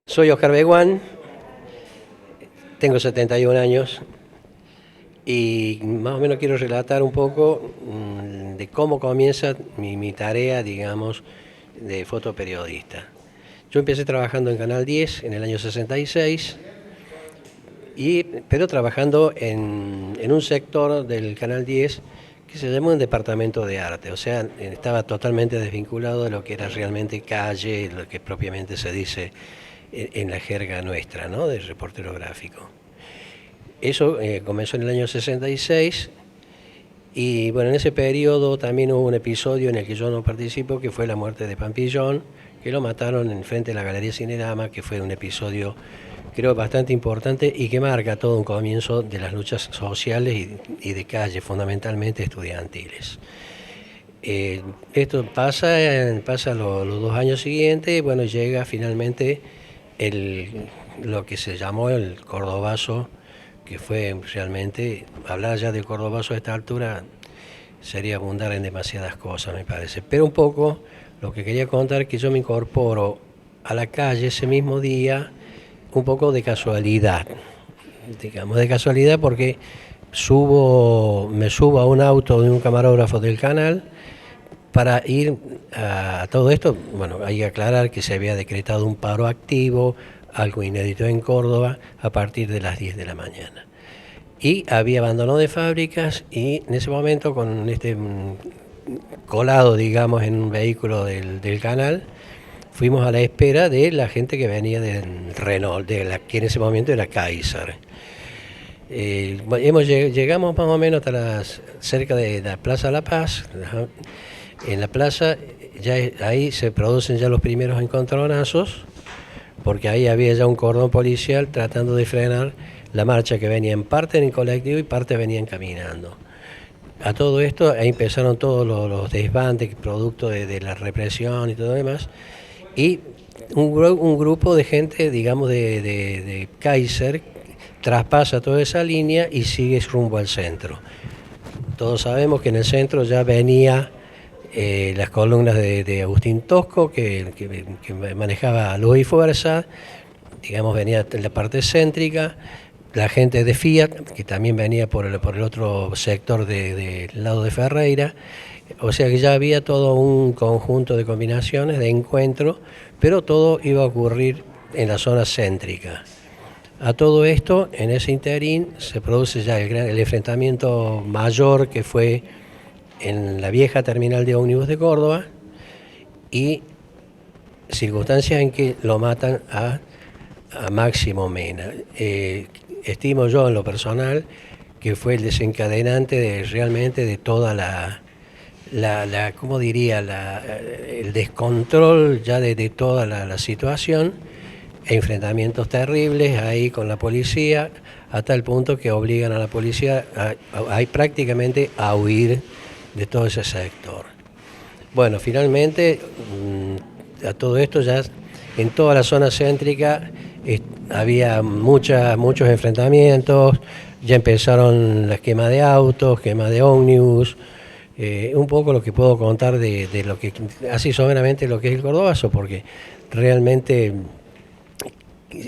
Soy Oscar Beguán, tengo 71 años y más o menos quiero relatar un poco de cómo comienza mi tarea, digamos, de fotoperiodista. Yo empecé trabajando en Canal 10 en el año 66, pero trabajando en un sector del Canal 10 que se llamó un departamento de arte, o sea, estaba totalmente desvinculado de lo que era realmente calle, lo que propiamente se dice en la jerga nuestra, ¿no?, del reportero gráfico. Eso comenzó en el año 66 y bueno, en ese periodo también hubo un episodio en el que yo no participo, que fue la muerte de Pampillón, que lo mataron en frente de la Galería Cinerama, que fue un episodio creo bastante importante y que marca todo un comienzo de las luchas sociales y de calle, fundamentalmente estudiantiles. Esto pasa los 2 años siguientes, bueno, llega finalmente lo que se llamó el Cordobazo, que fue realmente, hablar ya de Cordobazo a esta altura sería abundar en demasiadas cosas, me parece. Pero un poco lo que quería contar es que yo me incorporo a la calle ese mismo día, un poco de casualidad, digamos, de casualidad porque me subo a un auto de un camarógrafo del canal para ir a todo esto. Bueno, hay que aclarar que se había decretado un paro activo, algo inédito en Córdoba, a partir de las 10 de la mañana. Y había abandono de fábricas y en ese momento con colado, digamos, en un vehículo del canal, fuimos a la espera de la gente que venía del Renault, que en ese momento era Kaiser. Llegamos más o menos hasta cerca de la Plaza La Paz. En la plaza, ahí se producen ya los primeros encontronazos, porque ahí había ya un cordón policial tratando de frenar la marcha que venía en parte en colectivo y parte venían caminando. A todo esto, ahí empezaron todos los desbandes, producto de la represión y todo lo demás, y un grupo de gente, digamos, de Kaiser, traspasa toda esa línea y sigue rumbo al centro. Todos sabemos que en el centro ya venía las columnas de Agustín Tosco, que manejaba Luz y Fuerza, digamos, venía en la parte céntrica, la gente de Fiat, que también venía por el otro sector del lado de Ferreira, o sea que ya había todo un conjunto de combinaciones, de encuentro, pero todo iba a ocurrir en la zona céntrica. A todo esto, en ese interín, se produce ya el enfrentamiento mayor, que fue en la vieja terminal de ómnibus de Córdoba, y circunstancias en que lo matan a Máximo Mena. Estimo yo, en lo personal, que fue el desencadenante realmente de toda ¿cómo diría?, el descontrol ya de toda la situación, enfrentamientos terribles ahí con la policía, hasta el punto que obligan a la policía prácticamente a huir de todo ese sector. Bueno, finalmente, a todo esto ya en toda la zona céntrica había muchos enfrentamientos, ya empezaron las quemas de autos, quemas de ómnibus, un poco lo que puedo contar de lo que, así someramente, lo que es el Cordobazo, porque realmente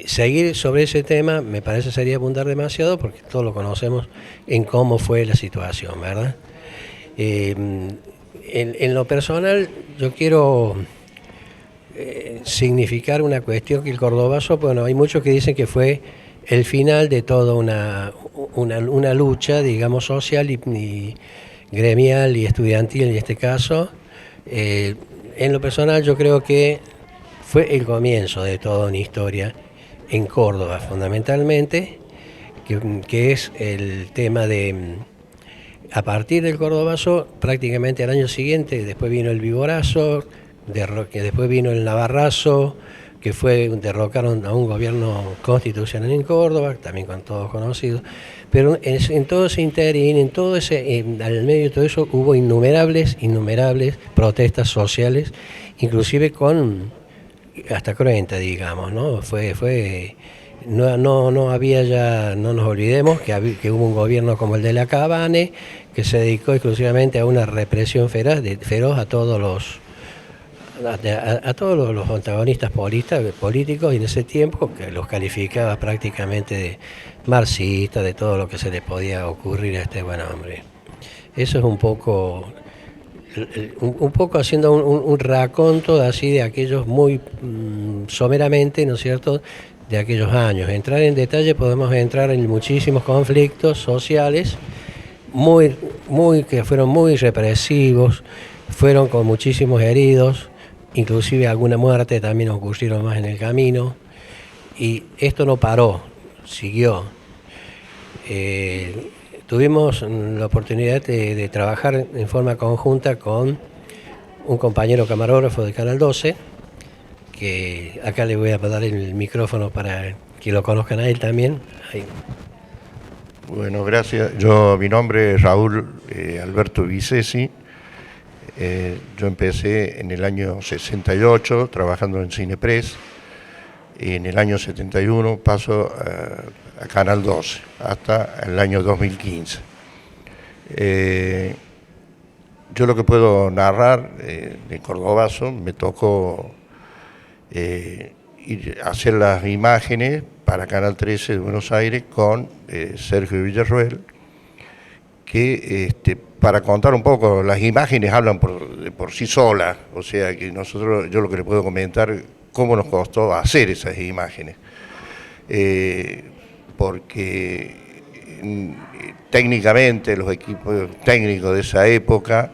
seguir sobre ese tema me parece sería abundar demasiado, porque todos lo conocemos en cómo fue la situación, ¿verdad? En lo personal, yo quiero significar una cuestión, que el Cordobazo, bueno, hay muchos que dicen que fue el final de toda una lucha, digamos, social y gremial y estudiantil en este caso. En lo personal, yo creo que fue el comienzo de toda una historia en Córdoba, fundamentalmente, que es el tema de, a partir del Cordobazo, prácticamente al año siguiente, después vino el Viborazo, que después vino el Navarrazo, que derrocaron a un gobierno constitucional en Córdoba, también con todos conocidos, pero en todo ese interín, al medio de todo eso, hubo innumerables protestas sociales, inclusive con hasta cruenta, digamos, ¿no? No había ya, no nos olvidemos que hubo un gobierno como el de la Cabane, que se dedicó exclusivamente a una represión feroz a todos los antagonistas políticos, y en ese tiempo que los calificaba prácticamente de marxistas, de todo lo que se le podía ocurrir a este buen hombre. Eso es un poco haciendo un raconto así de aquellos muy someramente, ¿no es cierto?, de aquellos años. Entrar en detalle podemos entrar en muchísimos conflictos sociales que fueron muy represivos, fueron con muchísimos heridos, inclusive alguna muerte también ocurrieron más en el camino, y esto no paró, siguió. Tuvimos la oportunidad de trabajar en forma conjunta con un compañero camarógrafo de Canal 12, que acá le voy a dar el micrófono para que lo conozcan a él también. Ahí. Bueno, gracias. Mi nombre es Raúl Alberto Vicesi. Yo empecé en el año 68 trabajando en Cinepress, y en el año 71 paso a Canal 12 hasta el año 2015. Yo lo que puedo narrar de Cordobazo, me tocó hacer las imágenes para Canal 13 de Buenos Aires con Sergio Villarroel, que para contar un poco, las imágenes hablan por sí solas, o sea que yo lo que le puedo comentar, cómo nos costó hacer esas imágenes, porque técnicamente los equipos técnicos de esa época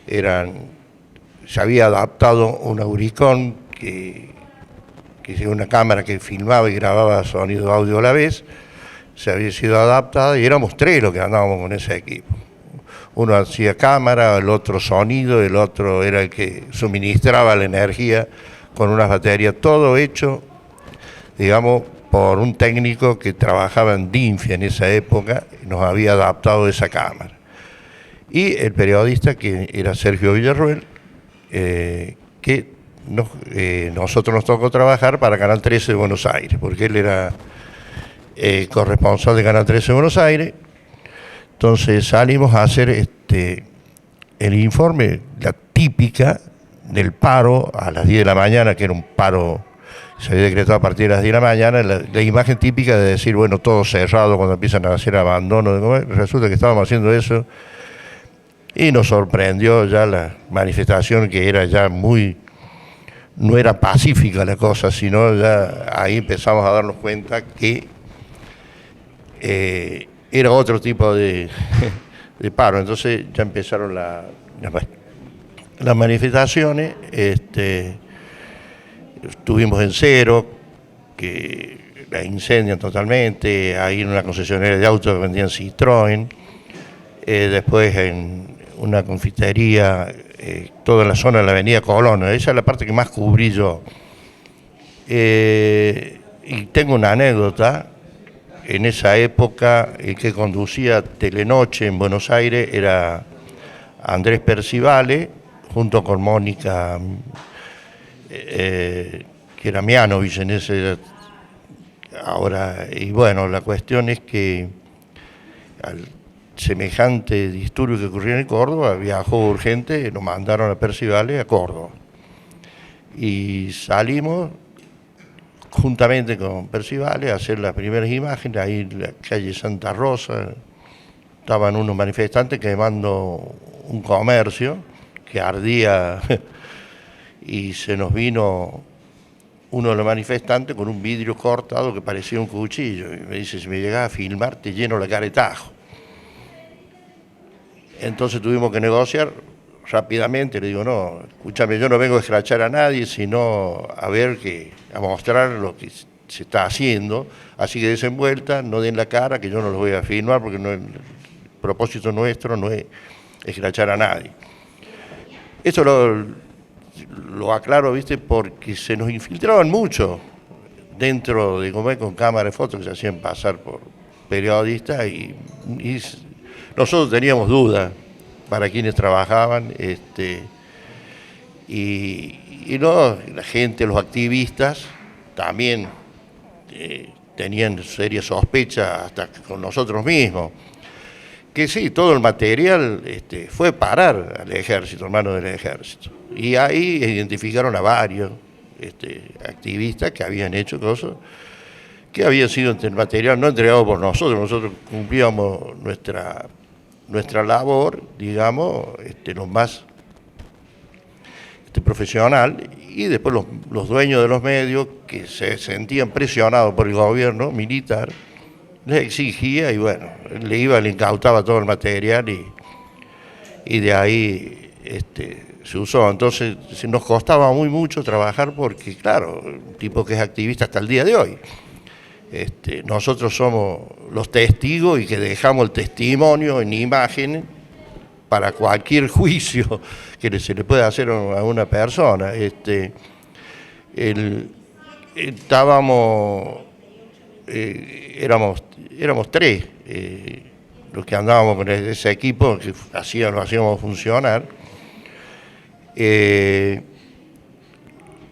se había adaptado un Auricon, que es una cámara que filmaba y grababa sonido audio a la vez, se había sido adaptada y éramos 3 los que andábamos con ese equipo. Uno hacía cámara, el otro sonido, el otro era el que suministraba la energía con unas baterías, todo hecho, digamos, por un técnico que trabajaba en DINFIA en esa época, y nos había adaptado esa cámara. Y el periodista, que era Sergio Villarroel, que nosotros nos tocó trabajar para Canal 13 de Buenos Aires, porque él era corresponsal de Canal 13 de Buenos Aires. Entonces salimos a hacer el informe, la típica del paro a las 10 de la mañana, que era un paro, se había decretado a partir de las 10 de la mañana, la imagen típica de decir, bueno, todo cerrado cuando empiezan a hacer abandono. Resulta que estábamos haciendo eso y nos sorprendió ya la manifestación, que era ya no era pacífica la cosa, sino ya ahí empezamos a darnos cuenta que era otro tipo de paro. Entonces ya empezaron las manifestaciones. Estuvimos en Cero, que la incendian totalmente, ahí en una concesionaria de autos que vendían Citroën, después en una confitería, toda la zona de la avenida Colón. Esa es la parte que más cubrí yo. Y tengo una anécdota. En esa época, el que conducía Telenoche en Buenos Aires era Andrés Percivale, junto con Mónica, que era Mianovich en ese ahora. Y bueno, la cuestión es que al semejante disturbio que ocurrió en Córdoba, viajó urgente, nos mandaron a Percivale a Córdoba. Y salimos juntamente con Percivale a hacer las primeras imágenes, ahí en la calle Santa Rosa. Estaban unos manifestantes quemando un comercio que ardía y se nos vino uno de los manifestantes con un vidrio cortado que parecía un cuchillo, y me dice, si me llegás a filmar te lleno la cara de tajo. Entonces tuvimos que negociar rápidamente. Le digo, no, escúchame, yo no vengo a escrachar a nadie, sino a mostrar lo que se está haciendo, así que desenvuelta, no den la cara, que yo no los voy a filmar, porque el propósito nuestro no es escrachar a nadie. Eso lo aclaro, ¿viste? Porque se nos infiltraban mucho dentro de comer con cámara de fotos que se hacían pasar por periodistas, y nosotros teníamos dudas para quienes trabajaban, y no, la gente, los activistas también tenían serias sospechas hasta con nosotros mismos. que sí, todo el material fue parar al ejército, hermano del ejército. Y ahí identificaron a varios activistas que habían hecho cosas que habían sido el material no entregado por nosotros cumplíamos nuestra labor, digamos, lo más profesional, y después los dueños de los medios que se sentían presionados por el gobierno militar, les exigía y bueno, le incautaba todo el material y de ahí se usó. Entonces nos costaba mucho trabajar porque, claro, un tipo que es activista hasta el día de hoy. Nosotros somos los testigos y que dejamos el testimonio en imágenes para cualquier juicio que se le pueda hacer a una persona. Éramos tres los que andábamos con ese equipo que lo hacíamos funcionar,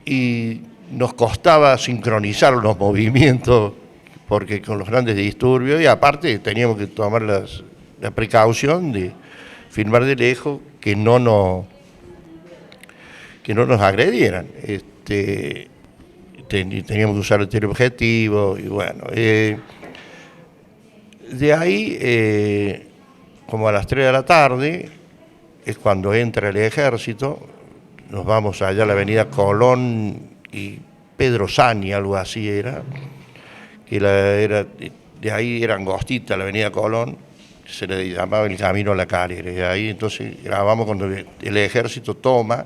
y nos costaba sincronizar los movimientos porque con los grandes disturbios, y aparte teníamos que tomar la precaución de filmar de lejos que no nos agredieran. Teníamos que usar el teleobjetivo y bueno. De ahí, como a las 3 de la tarde, es cuando entra el ejército, nos vamos allá a la avenida Colón y Pedro Sani, algo así era, que de ahí era angostita la avenida Colón, se le llamaba el camino a la Calera, y ahí entonces grabamos cuando el ejército toma,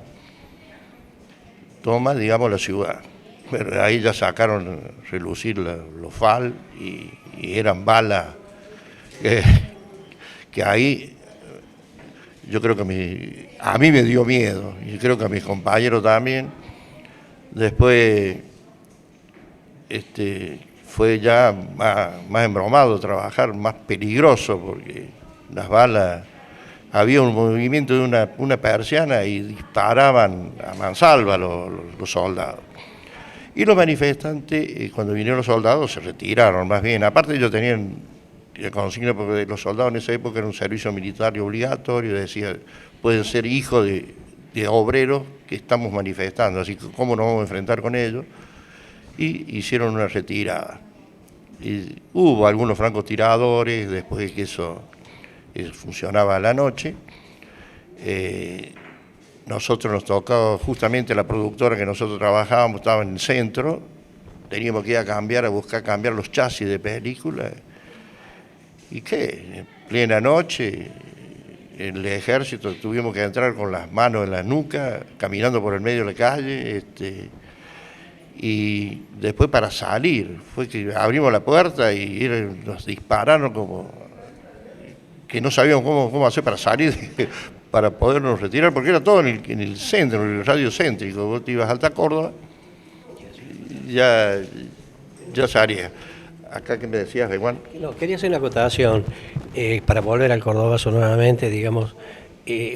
digamos, la ciudad. Pero de ahí ya sacaron a relucir los FAL y eran balas que ahí yo creo que a mí me dio miedo, y creo que a mis compañeros también. Después fue ya más embromado trabajar, más peligroso, porque las balas, había un movimiento de una persiana y disparaban a mansalva los soldados. Y los manifestantes, cuando vinieron los soldados, se retiraron más bien. Aparte ellos tenían la consigna, porque los soldados en esa época era un servicio militar obligatorio, decía, pueden ser hijos de obreros que estamos manifestando, así que cómo nos vamos a enfrentar con ellos. Y hicieron una retirada. Y hubo algunos francotiradores, después de que eso funcionaba a la noche. Nosotros nos tocaba, justamente la productora que nosotros trabajábamos estaba en el centro, teníamos que ir a buscar cambiar los chasis de película. ¿Y qué? En plena noche, en el ejército tuvimos que entrar con las manos en la nuca, caminando por el medio de la calle, y después para salir, fue que abrimos la puerta y nos dispararon como que no sabíamos cómo hacer para salir, para podernos retirar, porque era todo en el centro, en el radio céntrico. Vos te ibas a Alta Córdoba, ya salía. Acá, ¿qué me decías, Juan? No, quería hacer una acotación para volver al Cordobazo nuevamente, digamos.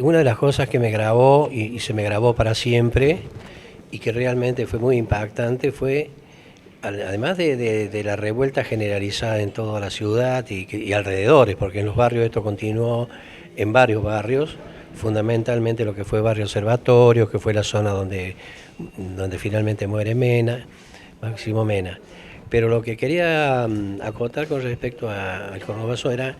Una de las cosas que me grabó y se me grabó para siempre y que realmente fue muy impactante fue, además de la revuelta generalizada en toda la ciudad y alrededores, porque en los barrios esto continuó, en varios barrios, fundamentalmente lo que fue Barrio Observatorio, que fue la zona donde finalmente muere Máximo Mena. Pero lo que quería acotar con respecto al Cordobazo era,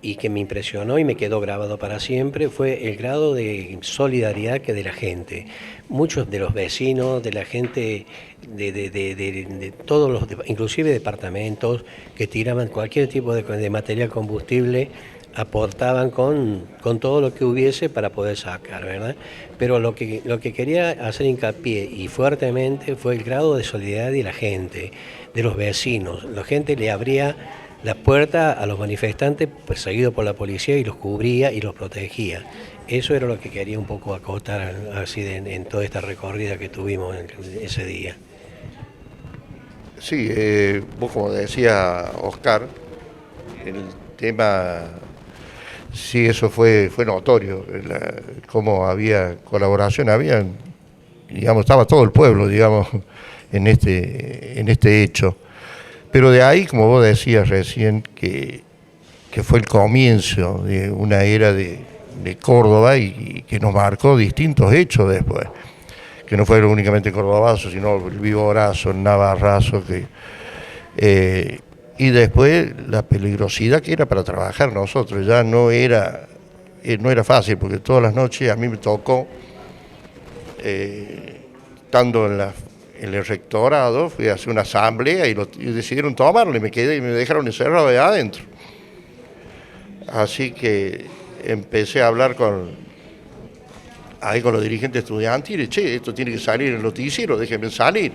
y que me impresionó y me quedó grabado para siempre, fue el grado de solidaridad que de la gente. Muchos de los vecinos, de la gente de todos los, inclusive departamentos, que tiraban cualquier tipo de material combustible, aportaban con todo lo que hubiese para poder sacar, ¿verdad? Pero lo que quería hacer hincapié y fuertemente fue el grado de solidaridad de la gente, de los vecinos. La gente le abría la puerta a los manifestantes perseguidos por la policía y los cubría y los protegía. Eso era lo que quería un poco acotar así en toda esta recorrida que tuvimos ese día. Sí, vos como decía Oscar, el tema, sí, eso fue notorio, cómo había colaboración, digamos, estaba todo el pueblo, digamos, en este hecho. Pero de ahí, como vos decías recién, que que fue el comienzo de una era de Córdoba y que nos marcó distintos hechos después, que no fueron únicamente cordobazos, sino el viborazo, el navarrazo, y después la peligrosidad que era para trabajar nosotros, ya no era fácil, porque todas las noches a mí me tocó, estando en el rectorado, fui a hacer una asamblea y decidieron tomarlo y me quedé y me dejaron encerrado allá adentro. Así que empecé a hablar con los dirigentes estudiantiles, che, esto tiene que salir en el noticiero, déjenme salir.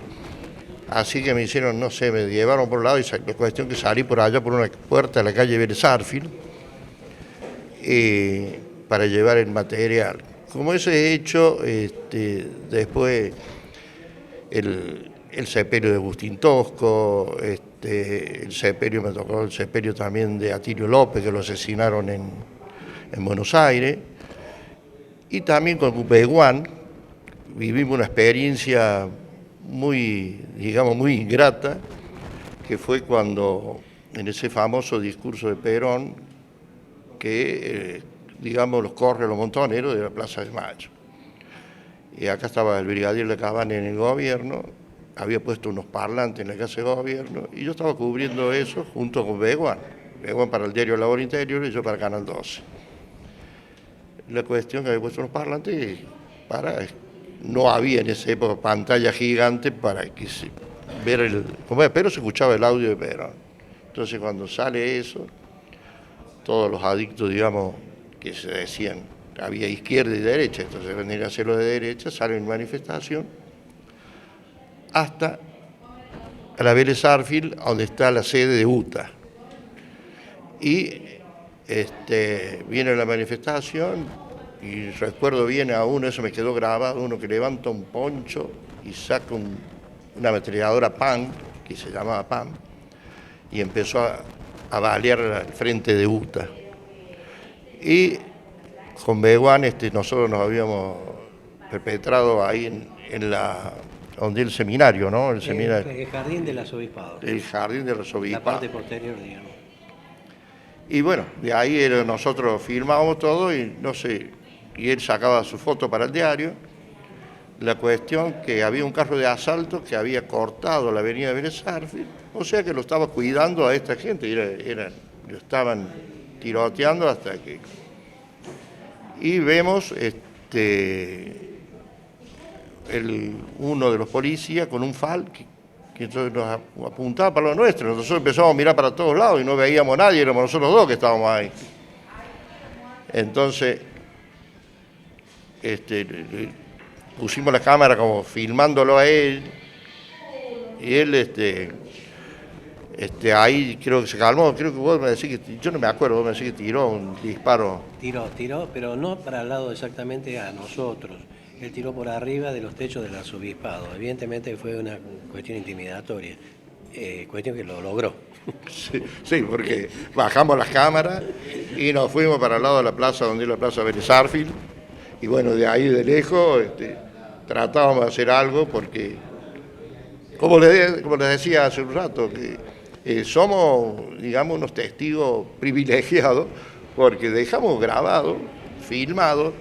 Así que me hicieron, no sé, me llevaron por un lado y la cuestión que salí por allá por una puerta de la calle Vélez Sarsfield para llevar el material. Como ese hecho, después el sepelio de Agustín Tosco, el sepelio, me tocó el sepelio también de Atilio López, que lo asesinaron en Buenos Aires, y también con Cupeguán vivimos una experiencia muy, digamos, muy ingrata, que fue cuando, en ese famoso discurso de Perón, que, digamos, los corre a los montoneros de la Plaza de Mayo. Y acá estaba el brigadier de Cabana en el gobierno, había puesto unos parlantes en la casa de gobierno, y yo estaba cubriendo eso junto con Beguán para el diario Labor Interior y yo para Canal 12. La cuestión que había puesto unos parlantes no había en esa época pantalla gigante para que ver pero se escuchaba el audio de Perón. Entonces cuando sale eso, todos los adictos, digamos, que se decían, había izquierda y derecha, entonces venían a hacerlo de derecha, salen en manifestación, hasta a la Vélez Sarsfield, donde está la sede de UTA. Y viene la manifestación, y recuerdo bien a uno, eso me quedó grabado, uno que levanta un poncho y saca una ametralladora PAM, que se llamaba PAM, y empezó a balear al frente de UTA. Y con Beguán nosotros nos habíamos perpetrado ahí donde el seminario, ¿no? El jardín del arzobispado. El jardín del arzobispado. La parte posterior, digamos. Y bueno, de ahí nosotros filmábamos todo y no sé, y él sacaba su foto para el diario. La cuestión que había un carro de asalto que había cortado la avenida Vélez Sarsfield, o sea que lo estaba cuidando a esta gente, lo estaban tiroteando hasta que... Y vemos uno de los policías con un FAL que entonces nos apuntaba para lo nuestro. Nosotros empezamos a mirar para todos lados y no veíamos a nadie, éramos nosotros dos que estábamos ahí. Entonces, pusimos la cámara como filmándolo a él, y él ahí creo que se calmó, creo que vos me decís que, yo no me acuerdo, vos me decís que tiró un disparo. Tiró, pero no para el lado exactamente a nosotros. Él tiró por arriba de los techos del arzobispado. Evidentemente fue una cuestión intimidatoria, cuestión que lo logró. Sí, porque bajamos las cámaras y nos fuimos para el lado de la plaza, donde es la plaza Vélez Sarsfield, y bueno, de ahí de lejos tratábamos de hacer algo porque, como les decía hace un rato, que somos, digamos, unos testigos privilegiados porque dejamos grabado, filmado,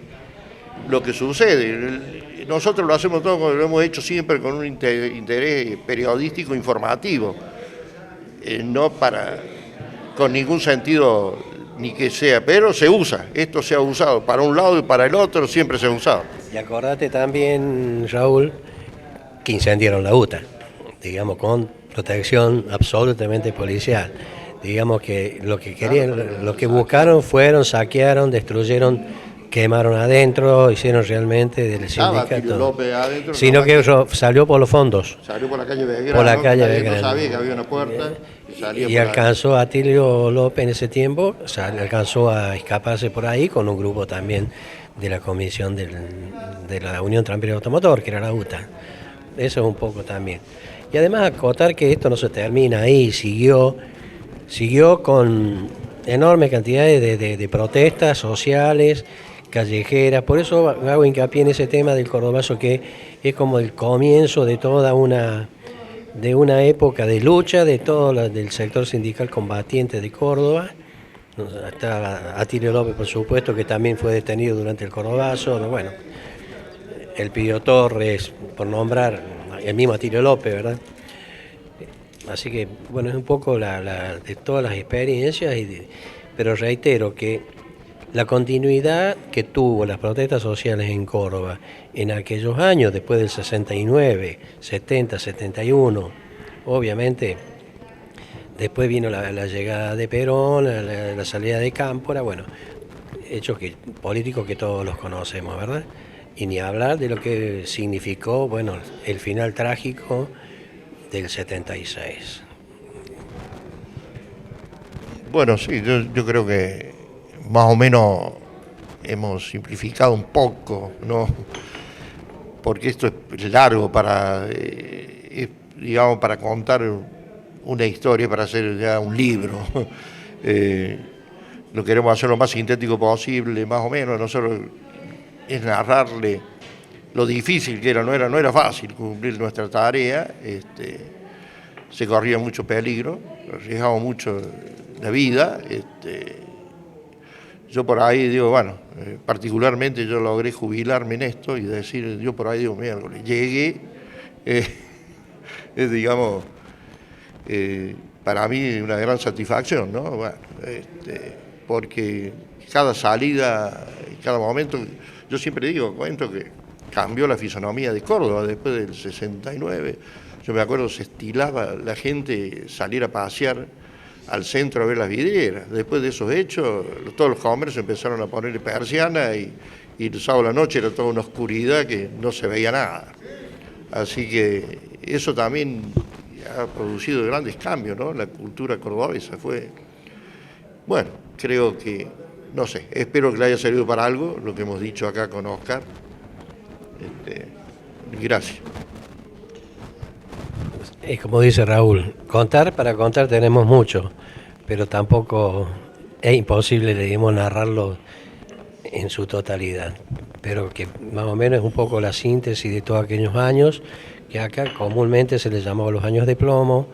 lo que sucede. Nosotros lo hacemos todo, lo hemos hecho siempre con un interés periodístico informativo, no con ningún sentido ni que sea, pero se usa, esto se ha usado para un lado y para el otro, siempre se ha usado. Y acordate también, Raúl, que incendiaron la UTA, digamos, con protección absolutamente policial. Digamos que lo que querían, lo que buscaron fueron, saquearon, destruyeron, quemaron adentro, hicieron realmente del sindicato. Adentro, sino que salió por los fondos. Salió por la calle Belgrano. Por la calle Belgrano. No sabía que había una puerta. Y alcanzó a Atilio López en ese tiempo, alcanzó a escaparse por ahí con un grupo también de la comisión de la Unión Tranviaria Automotor, que era la UTA. Eso es un poco también. Y además acotar que esto no se termina ahí, siguió con enormes cantidades de protestas sociales, callejeras. Por eso hago hincapié en ese tema del cordobazo, que es como el comienzo de toda una época de lucha de todo del sector sindical combatiente de Córdoba, Está Atilio López, por supuesto, que también fue detenido durante el Cordobazo. Bueno, el Pío Torres, por nombrar, el mismo Atilio López, ¿verdad? Así que, bueno, es un poco de todas las experiencias, pero reitero que la continuidad que tuvo las protestas sociales en Córdoba en aquellos años, después del 69, 70, 71, obviamente, después vino la llegada de Perón, la salida de Cámpora, bueno, hechos políticos que todos los conocemos, ¿verdad? Y ni hablar de lo que significó, bueno, el final trágico del 76. Bueno, sí, yo creo que más o menos hemos simplificado un poco, ¿no? Porque esto es largo digamos, para contar una historia, para hacer ya un libro. Lo queremos hacer lo más sintético posible, más o menos. Nosotros es narrarle lo difícil que era, no era fácil cumplir nuestra tarea. Se corría mucho peligro, arriesgamos mucho la vida. Yo por ahí digo, bueno, particularmente yo logré jubilarme en esto y decir, yo por ahí digo, miércoles, llegué, es digamos, para mí una gran satisfacción, ¿no? Bueno, porque cada salida, cada momento, yo siempre cuento que cambió la fisonomía de Córdoba después del 69. Yo me acuerdo, se estilaba la gente salir a pasear al centro a ver las vidrieras. Después de esos hechos, todos los comercios empezaron a ponerle persiana y el sábado a la noche era toda una oscuridad que no se veía nada. Así que eso también ha producido grandes cambios, ¿no? La cultura cordobesa fue... Bueno, creo que, no sé, espero que le haya servido para algo lo que hemos dicho acá con Oscar. Gracias. Es como dice Raúl, para contar tenemos mucho, pero tampoco es imposible, digamos, narrarlo en su totalidad. Pero que más o menos es un poco la síntesis de todos aquellos años, que acá comúnmente se les llamaba los años de plomo.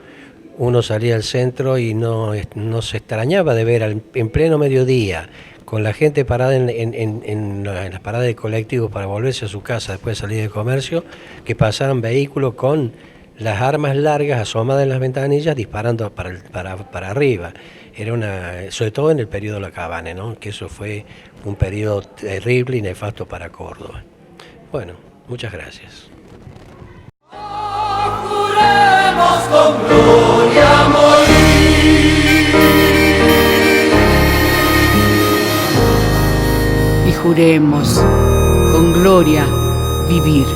Uno salía al centro y no se extrañaba de ver en pleno mediodía, con la gente parada en las paradas de colectivos para volverse a su casa después de salir de comercio, que pasaban vehículos con las armas largas asomadas en las ventanillas disparando para arriba. Era sobre todo en el periodo de la Cabane, ¿no? Que eso fue un periodo terrible y nefasto para Córdoba. Bueno, muchas gracias. Juremos con gloria morir y juremos con gloria vivir.